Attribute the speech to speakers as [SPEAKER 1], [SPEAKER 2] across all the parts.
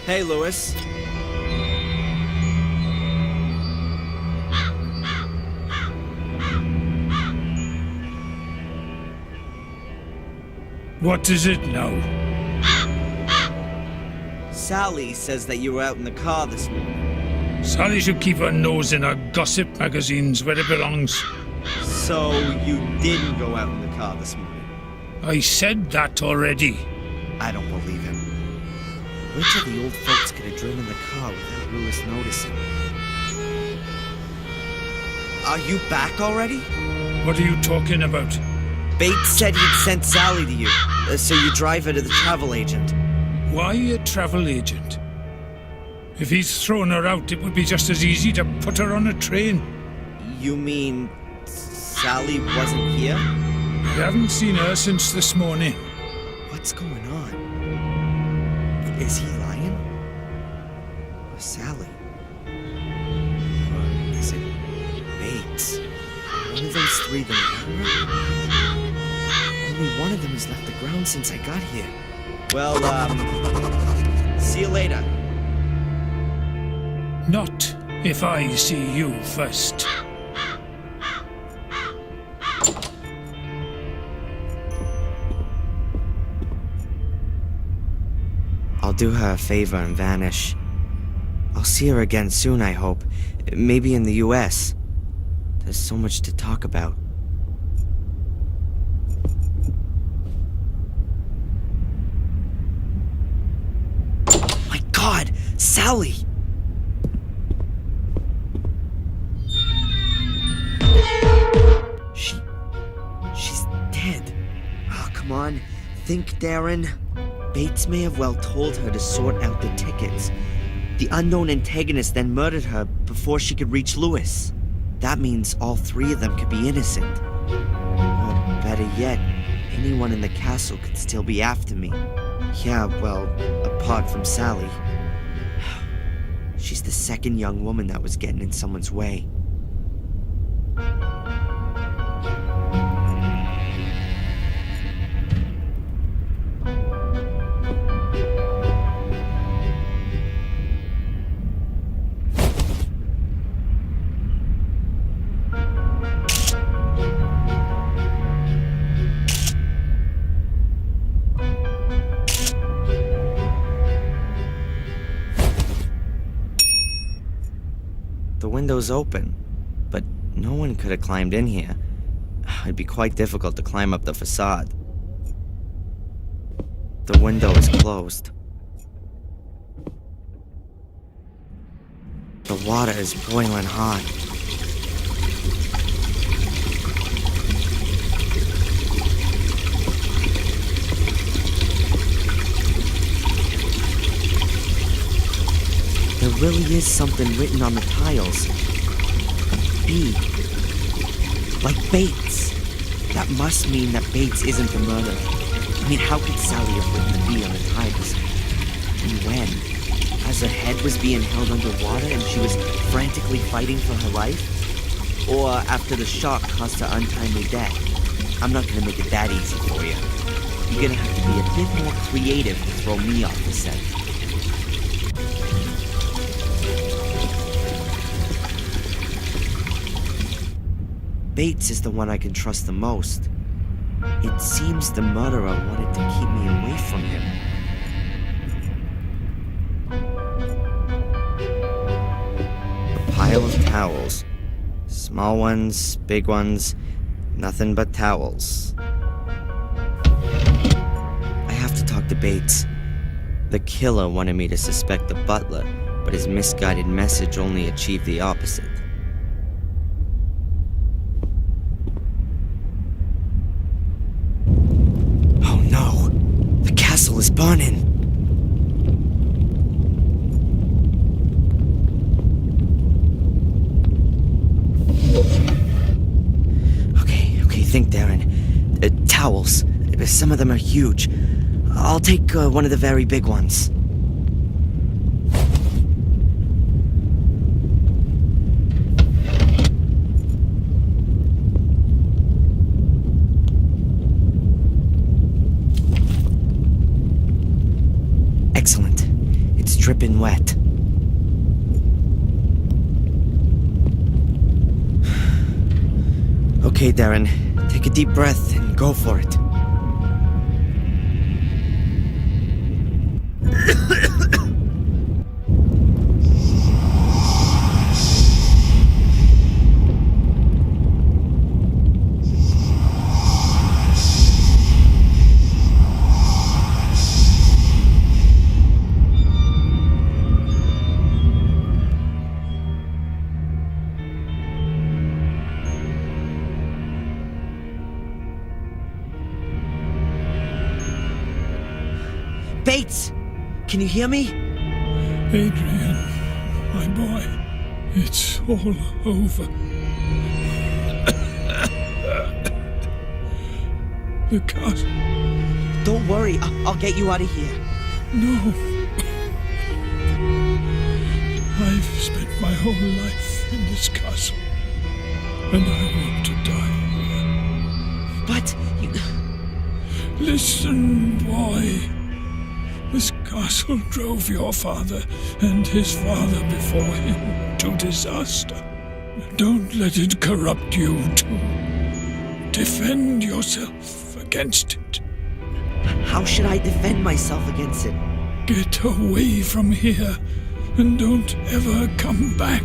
[SPEAKER 1] Hey, Lewis.
[SPEAKER 2] What is it now?
[SPEAKER 1] Sally says that you were out in the car this morning.
[SPEAKER 2] Sally should keep her nose in her gossip magazines where it belongs.
[SPEAKER 1] So you didn't go out in the car this morning?
[SPEAKER 2] I said that already.
[SPEAKER 1] I don't believe him. Which of the old folks could have driven the car without Lewis noticing? Are you back already?
[SPEAKER 2] What are you talking about?
[SPEAKER 1] Bates said he'd sent Sally to you, so you drive her to the travel agent.
[SPEAKER 2] Why a travel agent? If he's thrown her out, it would be just as easy to put her on a train.
[SPEAKER 1] You mean Sally wasn't here?
[SPEAKER 2] I haven't seen her since this morning.
[SPEAKER 1] What's going on? Is he lying? Or Sally? Or is it Bates? One of those three the murderer? Only one of them has left the ground since I got here. Well, see you later.
[SPEAKER 2] Not if I see you first.
[SPEAKER 1] I'll do her a favor and vanish. I'll see her again soon, I hope. Maybe in the US. There's so much to talk about. My God! Sally! She's dead. Oh, come on. Think, Darren. Bates may have well told her to sort out the tickets. The unknown antagonist then murdered her before she could reach Lewis. That means all three of them could be innocent. Or better yet, anyone in the castle could still be after me. Yeah, well, apart from Sally. She's the second young woman that was getting in someone's way. The window's open, but no one could have climbed in here. It'd be quite difficult to climb up the facade. The window is closed. The water is boiling hot. There really is something written on the tiles. B. Like Bates. That must mean that Bates isn't the murderer. I mean, how could Sally have written the B on the tiles? And when? As her head was being held underwater and she was frantically fighting for her life? Or after the shock caused her untimely death? I'm not gonna make it that easy for you. You're gonna have to be a bit more creative to throw me off the scent. Bates is the one I can trust the most. It seems the murderer wanted to keep me away from him. A pile of towels. Small ones, big ones, nothing but towels. I have to talk to Bates. The killer wanted me to suspect the butler, but his misguided message only achieved the opposite. Is burning. Okay, think, Darren. Towels. Some of them are huge. I'll take one of the very big ones. Excellent. It's dripping wet. Okay, Darren. Take a deep breath and go for it. Bates! Can you hear me?
[SPEAKER 2] Adrian, my boy, it's all over. The castle.
[SPEAKER 1] Don't worry, I'll get you out of here.
[SPEAKER 2] No. I've spent my whole life in this castle, and I want to die here.
[SPEAKER 1] But you...
[SPEAKER 2] Listen, boy. This castle drove your father and his father before him to disaster. Don't let it corrupt you too. Defend yourself against it.
[SPEAKER 1] How should I defend myself against it?
[SPEAKER 2] Get away from here and don't ever come back.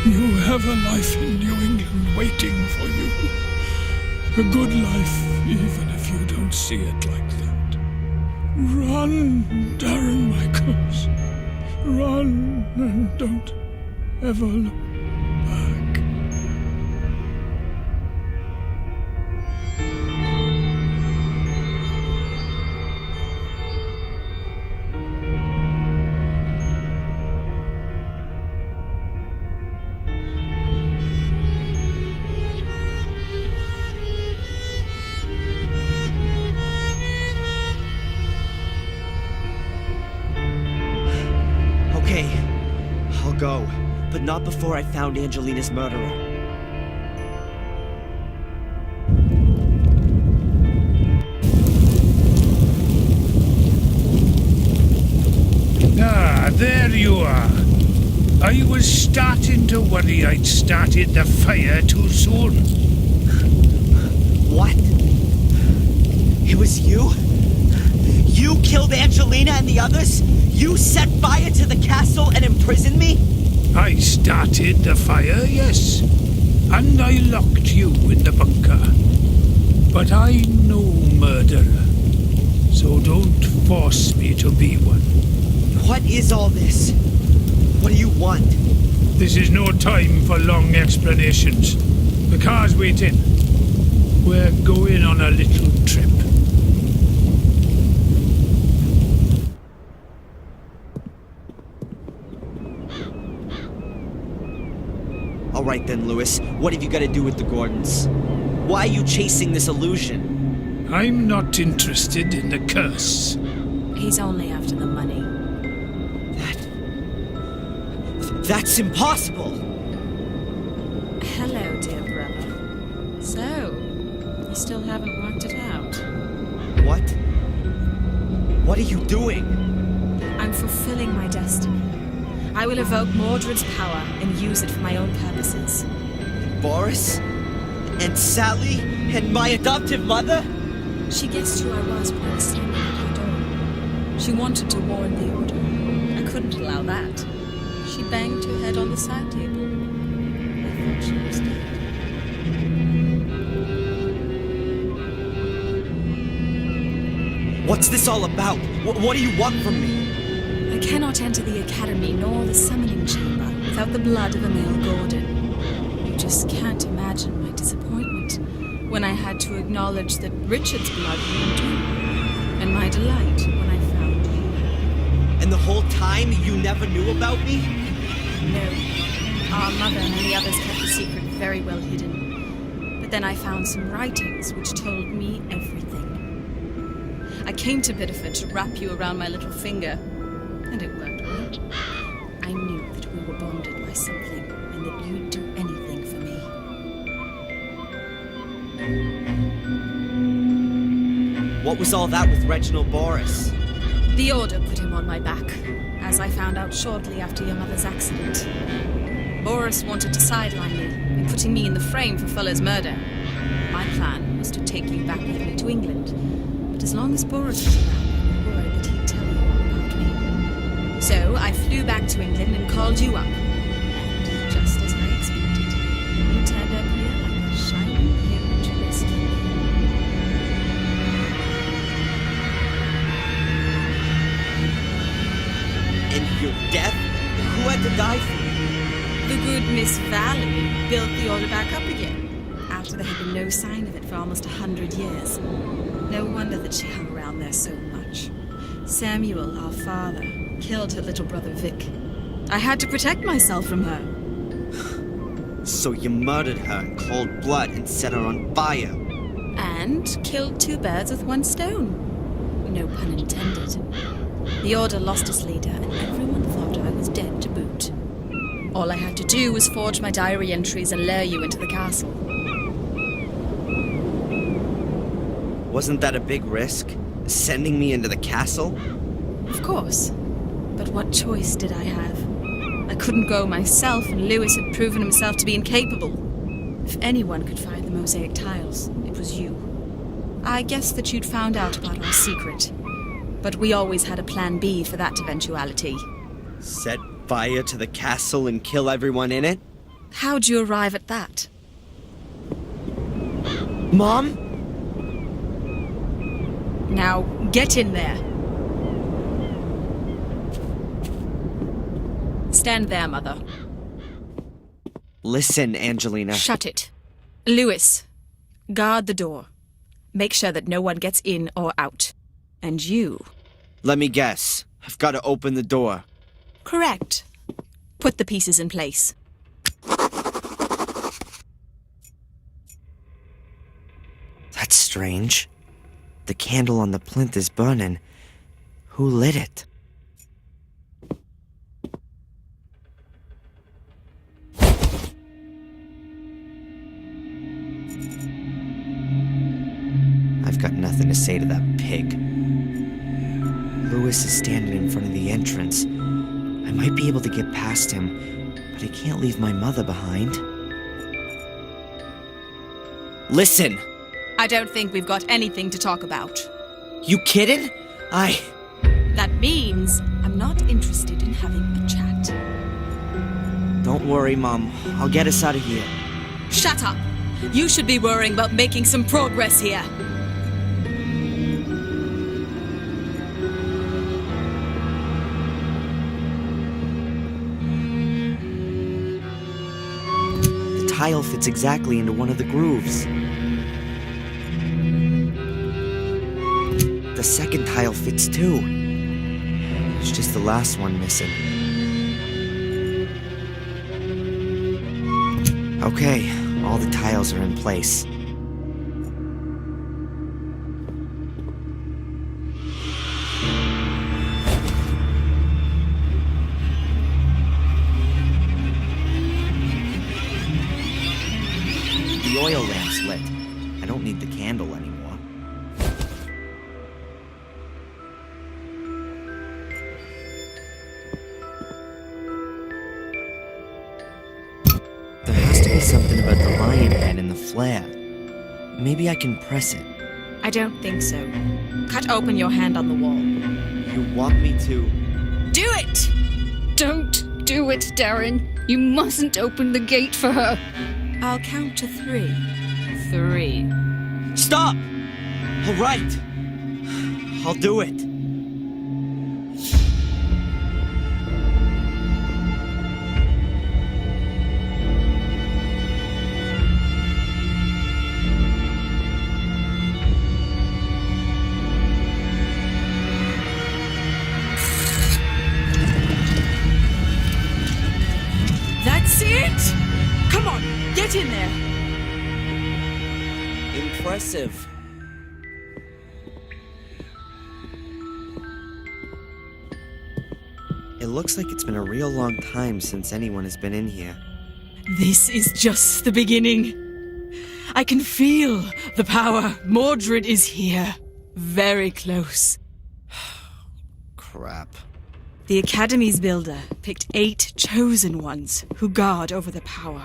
[SPEAKER 2] You have a life in New England waiting for you. A good life, even if you don't see it like that. Run, Darren Michaels. Run and don't ever look back.
[SPEAKER 1] Okay, I'll go, but not before I found Angelina's murderer.
[SPEAKER 2] Ah, there you are. I was starting to worry I'd started the fire too soon.
[SPEAKER 1] What? It was you? You killed Angelina and the others? You set fire to the castle and imprisoned me?
[SPEAKER 2] I started the fire, yes. And I locked you in the bunker. But I'm no murderer. So don't force me to be one.
[SPEAKER 1] What is all this? What do you want?
[SPEAKER 2] This is no time for long explanations. The car's waiting. We're going on a little trip.
[SPEAKER 1] All right then, Lewis. What have you got to do with the Gordons? Why are you chasing this illusion?
[SPEAKER 2] I'm not interested in the curse.
[SPEAKER 3] He's only after the money.
[SPEAKER 1] That's impossible!
[SPEAKER 3] Hello, dear brother. So, you still haven't worked it out?
[SPEAKER 1] What? What are you doing?
[SPEAKER 3] I'm fulfilling my destiny. I will evoke Mordred's power and use it for my own purposes.
[SPEAKER 1] Boris? And Sally? And my adoptive mother?
[SPEAKER 3] She guessed who I was when I was standing at her door. She wanted to warn the Order. I couldn't allow that. She banged her head on the side table. I thought she was dead.
[SPEAKER 1] What's this all about? What do you want from me?
[SPEAKER 3] I cannot enter the Academy nor the Summoning Chamber without the blood of Emil Gordon. You just can't imagine my disappointment when I had to acknowledge that Richard's blood wouldn't do, and my delight when I found you.
[SPEAKER 1] And the whole time you never knew about me?
[SPEAKER 3] No. Our mother and the others kept the secret very well hidden. But then I found some writings which told me everything. I came to Biddeford to wrap you around my little finger, and it worked well. I knew that we were bonded by something, and that you'd do anything for me.
[SPEAKER 1] What was all that with Reginald Boris?
[SPEAKER 3] The Order put him on my back, as I found out shortly after your mother's accident. Boris wanted to sideline me by putting me in the frame for Fuller's murder. My plan was to take you back with me to England, but as long as Boris was around, I was worried that he'd tell you all about me. So I flew back to England and called you up. And just as I expected, you turned up here like a shining hero to rescue me.
[SPEAKER 1] And your death? Who had to die for you?
[SPEAKER 3] The good Miss Valley built the Order back up again, after there had been no sign of it for almost 100 years. No wonder that she hung around there so much. Samuel, our father, killed her little brother Vic. I had to protect myself from her.
[SPEAKER 1] So you murdered her in cold blood and set her on fire.
[SPEAKER 3] And killed two birds with one stone. No pun intended. The Order lost its leader, and everyone thought I was dead to boot. All I had to do was forge my diary entries and lure you into the castle.
[SPEAKER 1] Wasn't that a big risk? Sending me into the castle?
[SPEAKER 3] Of course. But what choice did I have? I couldn't go myself, and Lewis had proven himself to be incapable. If anyone could find the mosaic tiles, it was you. I guessed that you'd found out about our secret. But we always had a plan B for that eventuality.
[SPEAKER 1] Set fire to the castle and kill everyone in it?
[SPEAKER 3] How'd you arrive at that?
[SPEAKER 1] Mom?
[SPEAKER 3] Now, get in there. Stand there, Mother.
[SPEAKER 1] Listen, Angelina.
[SPEAKER 3] Shut it. Lewis, guard the door. Make sure that no one gets in or out. And you...
[SPEAKER 1] Let me guess. I've got to open the door.
[SPEAKER 3] Correct. Put the pieces in place.
[SPEAKER 1] That's strange. The candle on the plinth is burning. Who lit it? I've got nothing to say to that pig. Lewis is standing in front of the entrance. I might be able to get past him, but I can't leave my mother behind. Listen!
[SPEAKER 3] I don't think we've got anything to talk about.
[SPEAKER 1] You kidding?
[SPEAKER 3] That means I'm not interested in having a chat.
[SPEAKER 1] Don't worry, Mom. I'll get us out of here.
[SPEAKER 3] Shut up! You should be worrying about making some progress here.
[SPEAKER 1] The tile fits exactly into one of the grooves. The second tile fits too. There's just the last one missing. Okay, all the tiles are in place. The oil lamp's lit. I don't need the candle anymore. Something about the lion head and the flare. Maybe I can press it.
[SPEAKER 3] I don't think so. Cut open your hand on the wall.
[SPEAKER 1] You want me to?
[SPEAKER 3] Do it!
[SPEAKER 4] Don't do it, Darren. You mustn't open the gate for her.
[SPEAKER 3] I'll count to 3. 3.
[SPEAKER 1] Stop! All right. I'll do it.
[SPEAKER 3] That's it! Come on, get in there!
[SPEAKER 1] Impressive. It looks like it's been a real long time since anyone has been in here.
[SPEAKER 3] This is just the beginning. I can feel the power. Mordred is here. Very close.
[SPEAKER 1] Crap.
[SPEAKER 3] The Academy's builder picked 8 chosen ones who guard over the power.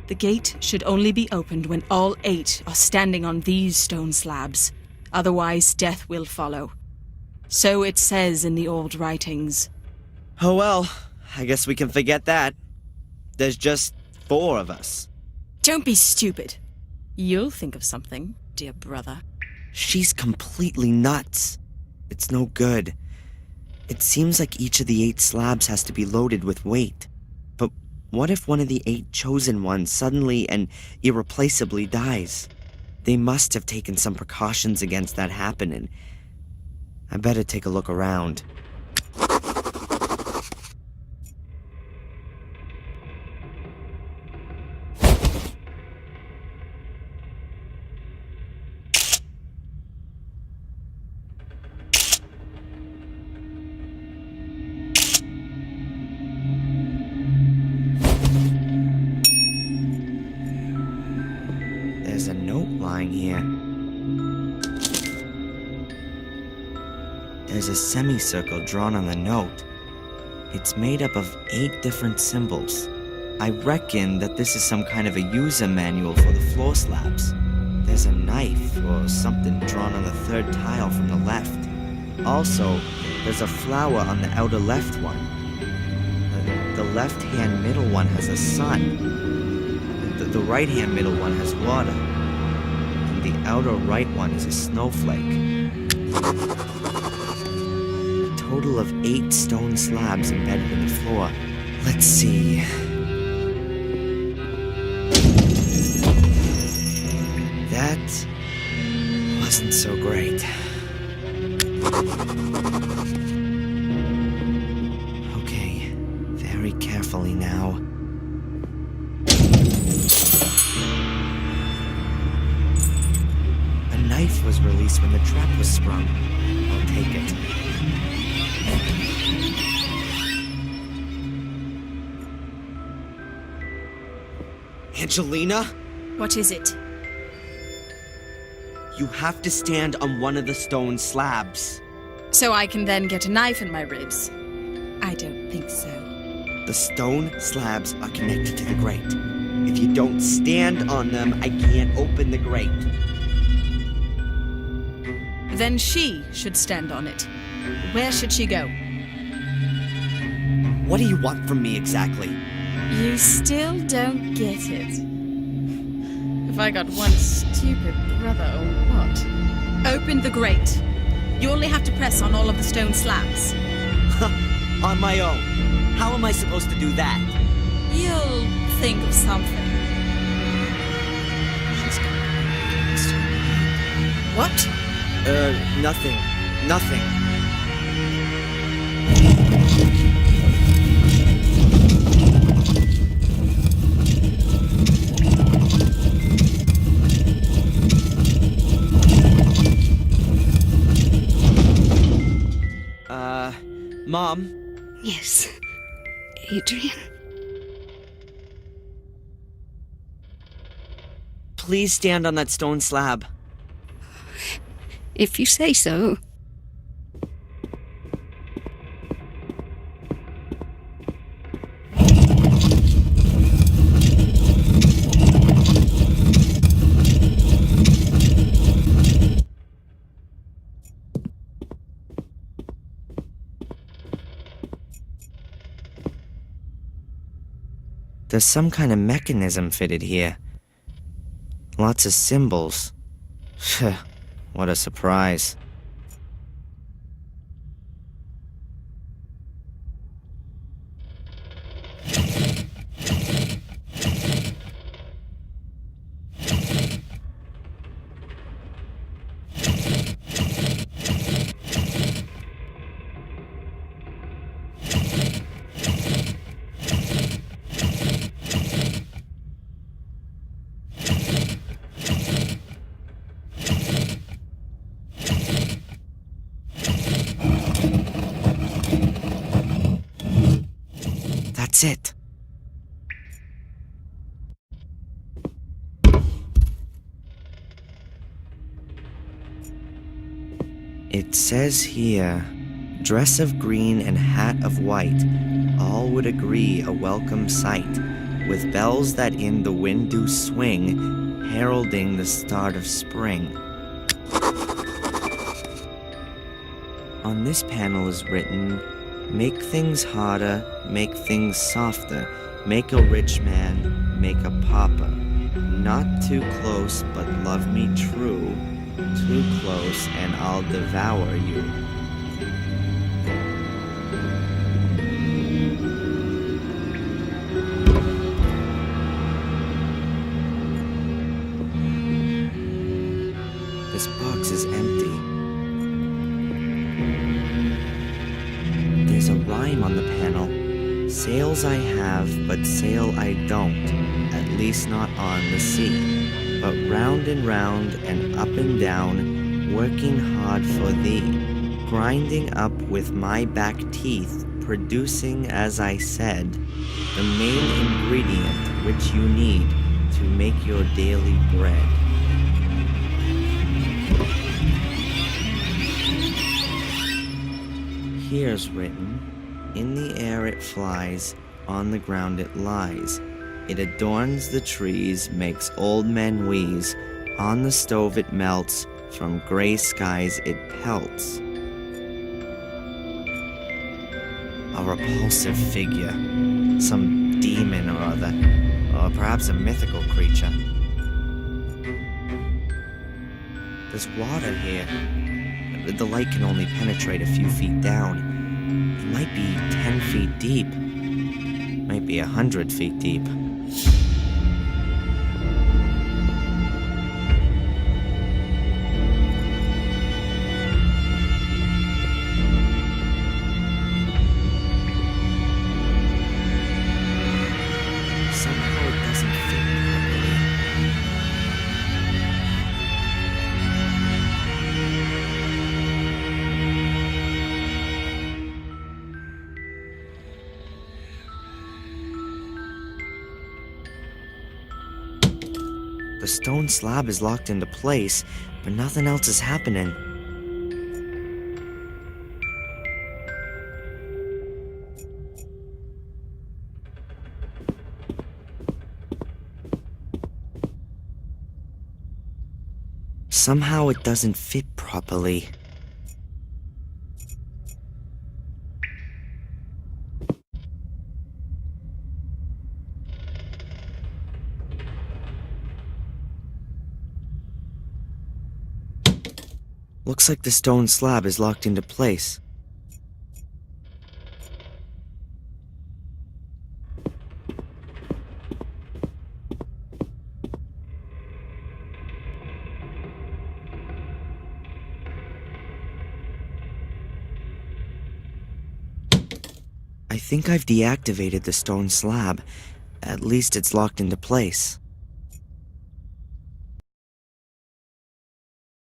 [SPEAKER 3] The gate should only be opened when all 8 are standing on these stone slabs. Otherwise, death will follow. So it says in the old writings.
[SPEAKER 1] Oh well, I guess we can forget that. There's just 4 of us.
[SPEAKER 3] Don't be stupid. You'll think of something, dear brother.
[SPEAKER 1] She's completely nuts. It's no good. It seems like each of the 8 slabs has to be loaded with weight. But what if one of the 8 chosen ones suddenly and irreplaceably dies? They must have taken some precautions against that happening. I better take a look around. There's a note lying here. There's a semicircle drawn on the note. It's made up of 8 different symbols. I reckon that this is some kind of a user manual for the floor slabs. There's a knife or something drawn on the 3rd tile from the left. Also, there's a flower on the outer left one. The left-hand middle one has a sun. The right-hand middle one has water. And the outer right one is a snowflake. A total of 8 stone slabs embedded in the floor. Let's see. That wasn't so great. Okay, very carefully now. A knife was released when the trap was sprung. I'll take it. Angelina?
[SPEAKER 3] What is it?
[SPEAKER 1] You have to stand on one of the stone slabs.
[SPEAKER 3] So I can then get a knife in my ribs? I don't think so.
[SPEAKER 1] The stone slabs are connected to the grate. If you don't stand on them, I can't open the grate.
[SPEAKER 3] Then she should stand on it. Where should she go?
[SPEAKER 1] What do you want from me exactly?
[SPEAKER 3] You still don't get it. If I got one stupid brother or what? Open the grate. You only have to press on all of the stone slabs.
[SPEAKER 1] On my own. How am I supposed to do that?
[SPEAKER 3] You'll think of something.
[SPEAKER 1] She's gonna...
[SPEAKER 3] What?
[SPEAKER 1] Nothing. Nothing. Mom?
[SPEAKER 4] Yes, Adrian.
[SPEAKER 1] Please stand on that stone slab.
[SPEAKER 4] If you say so.
[SPEAKER 1] There's some kind of mechanism fitted here. Lots of symbols. What a surprise. That's it. It says here, dress of green and hat of white, all would agree a welcome sight, with bells that in the wind do swing, heralding the start of spring. On this panel is written, make things harder, make things softer, make a rich man, make a pauper. Not too close, but love me true, too close and I'll devour you. This box is empty. There's a rhyme on the panel. Sails I have, but sail I don't, at least not on the sea. But round and up and down, working hard for thee, grinding up with my back teeth, producing, as I said, the main ingredient which you need to make your daily bread. Here's written, in the air it flies, on the ground it lies. It adorns the trees, makes old men wheeze. On the stove it melts, from gray skies it pelts. A repulsive figure, some demon or other, or perhaps a mythical creature. There's water here. The light can only penetrate a few feet down. It might be 10 feet deep. Might be 100 feet deep. Somehow it doesn't fit properly. The stone slab is locked into place, but nothing else is happening. Somehow it doesn't fit properly. Looks like the stone slab is locked into place. I think I've deactivated the stone slab. At least it's locked into place.